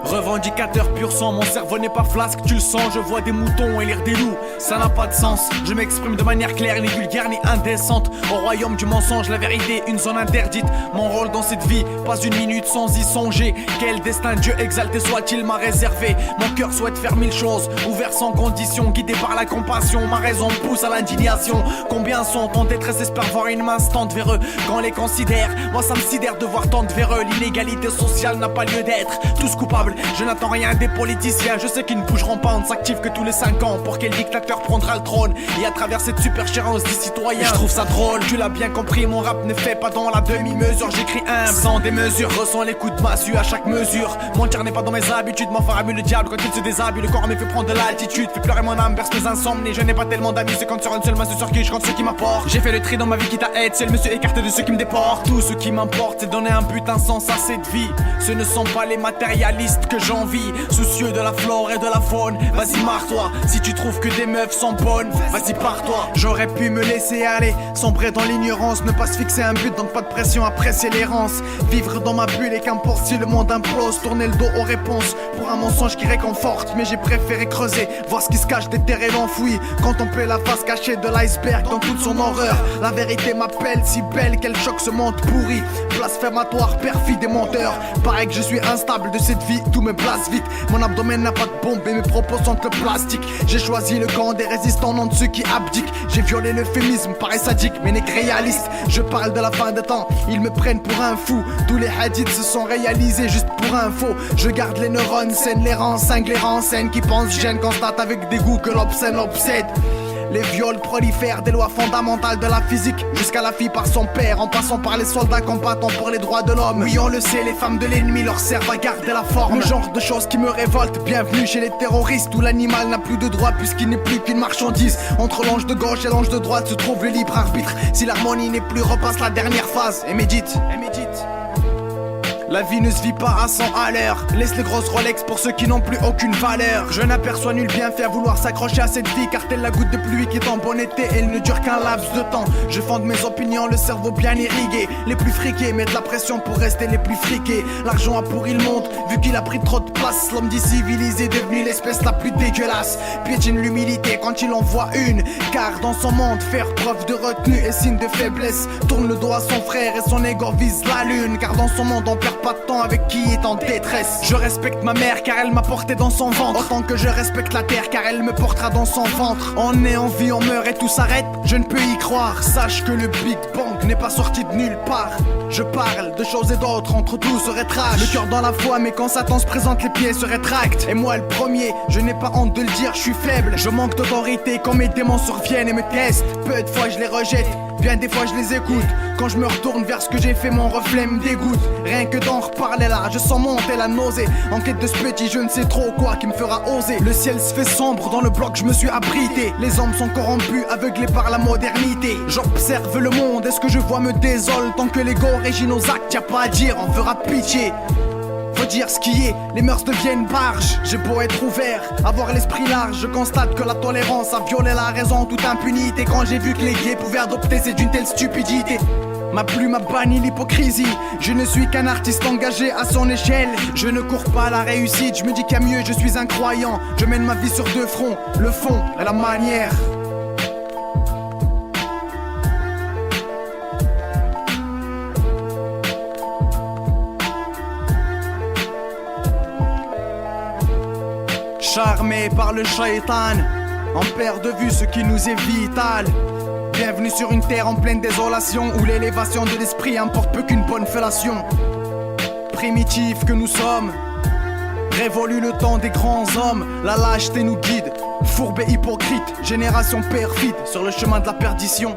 Revendicateur pur sang, mon cerveau n'est pas flasque, tu le sens, je vois des moutons et lire des loups, ça n'a pas de sens. Je m'exprime de manière claire, ni vulgaire ni indécente. Au royaume du mensonge, la vérité, une zone interdite. Mon rôle dans cette vie, pas une minute sans y songer. Quel destin Dieu exalté soit-il m'a réservé. Mon cœur souhaite faire mille choses, ouvert sans condition, guidé par la compassion. Ma raison pousse à l'indignation. Combien sont en détresse, espèrent voir une main tendre vers eux. Quand on les considère, moi ça me sidère de voir tendre vers eux. L'inégalité sociale n'a pas lieu d'être, tous coupables. Je n'attends rien des politiciens, je sais qu'ils ne bougeront pas, on ne s'active que tous les 5 ans. Pour quel dictateur prendra le trône? Et à travers cette superchérence des citoyens, je trouve ça drôle. Tu l'as bien compris, mon rap ne fait pas dans la demi-mesure. J'écris humble, sans démesure, ressens les coups de massue à chaque mesure. Mentir n'est pas dans mes habitudes, m'en faire le diable quand il se déshabille. Le corps me fait prendre de l'altitude, fait pleurer mon âme, berce mes insomnies. Je n'ai pas tellement d'amis, c'est quand sur une seule main, c'est sur qui je compte ceux qui m'apportent. J'ai fait le tri dans ma vie qui t'aide, seul me suis écarté de ceux qui me déportent. Tout ce qui m'importe, c'est donner un but, un sens à cette vie. Ce ne sont pas les matérialistes que j'envie, soucieux de la flore et de la faune. Vas-y marre-toi, si tu trouves que des meufs sont bonnes, vas-y pars-toi. J'aurais pu me laisser aller, sombrer dans l'ignorance, ne pas se fixer un but, donc pas de pression, apprécier l'errance. Vivre dans ma bulle et qu'importe si le monde implose, tourner le dos aux réponses pour un mensonge qui réconforte. Mais j'ai préféré creuser, voir ce qui se cache des terres enfouies, contempler la face cachée de l'iceberg dans toute son horreur. La vérité m'appelle, si belle qu'elle choque ce monde pourri, blasphématoire, perfide et menteur. Pareil que je suis instable de cette vie, tout me place vite. Mon abdomen n'a pas de bombe et mes propos sentent le plastique. J'ai choisi le camp des résistants, non de ceux qui abdiquent. J'ai violé l'euphémisme, paraît sadique mais n'est que réaliste. Je parle de la fin des temps, ils me prennent pour un fou. Tous les hadiths se sont réalisés juste pour info. Je garde les neurones saines, les rangs cinglés, les renseignes qui pensent gêne, constate avec dégoût que l'obscène l'obsède. Les viols prolifèrent des lois fondamentales de la physique, jusqu'à la fille par son père, en passant par les soldats combattant pour les droits de l'homme. Oui on le sait, les femmes de l'ennemi leur servent à garder la forme. Le genre de choses qui me révoltent, bienvenue chez les terroristes, où l'animal n'a plus de droit puisqu'il n'est plus qu'une marchandise. Entre l'ange de gauche et l'ange de droite se trouve le libre arbitre. Si l'harmonie n'est plus, repasse la dernière phase et médite. La vie ne se vit pas à 100 à l'heure. Laisse les grosses Rolex pour ceux qui n'ont plus aucune valeur. Je n'aperçois nul bienfait à vouloir s'accrocher à cette vie, car telle la goutte de pluie qui est en bon été, elle ne dure qu'un laps de temps. Je fonde mes opinions, le cerveau bien irrigué. Les plus friqués mettent la pression pour rester les plus friqués. L'argent a pourri le monde, vu qu'il a pris trop de place. L'homme dit civilisé est devenu l'espèce la plus dégueulasse. Piétine l'humilité quand il en voit une, car dans son monde faire preuve de retenue est signe de faiblesse. Tourne le dos à son frère et son ego vise la lune, car dans son monde on perd pas de temps avec qui est en détresse. Je respecte ma mère car elle m'a porté dans son ventre, autant que je respecte la terre car elle me portera dans son ventre. On est en vie, on meurt et tout s'arrête, je ne peux y croire. Sache que le Big Bang n'est pas sorti de nulle part. Je parle de choses et d'autres, entre tout se rétracte. Le cœur dans la foi, mais quand Satan se présente, les pieds se rétractent. Et moi le premier, je n'ai pas honte de le dire, je suis faible. Je manque d'autorité quand mes démons surviennent et me testent. Peu de fois je les rejette, bien des fois je les écoute. Quand je me retourne vers ce que j'ai fait, mon reflet me dégoûte. Rien que d'en reparler là, je sens monter la nausée. En quête de ce petit je ne sais trop quoi qui me fera oser. Le ciel se fait sombre, dans le bloc je me suis abrité. Les hommes sont corrompus, aveuglés par la modernité. J'observe le monde et ce que je vois me désole. Tant que l'ego régit nos actes, y'a pas à dire, on fera pitié. Faut dire ce qui est, les mœurs deviennent barges. J'ai beau être ouvert, avoir l'esprit large, je constate que la tolérance a violé la raison, toute impunité. Quand j'ai vu que les gays pouvaient adopter, c'est d'une telle stupidité. Ma plume a banni l'hypocrisie. Je ne suis qu'un artiste engagé à son échelle. Je ne cours pas à la réussite, je me dis qu'il y a mieux, je suis un croyant. Je mène ma vie sur deux fronts, le fond et la manière. Charmé par le shaitan, on perd de vue ce qui nous est vital. Bienvenue sur une terre en pleine désolation, où l'élévation de l'esprit importe peu qu'une bonne fellation. Primitifs que nous sommes, révolue le temps des grands hommes. La lâcheté nous guide, fourbe et hypocrite, génération perfide sur le chemin de la perdition.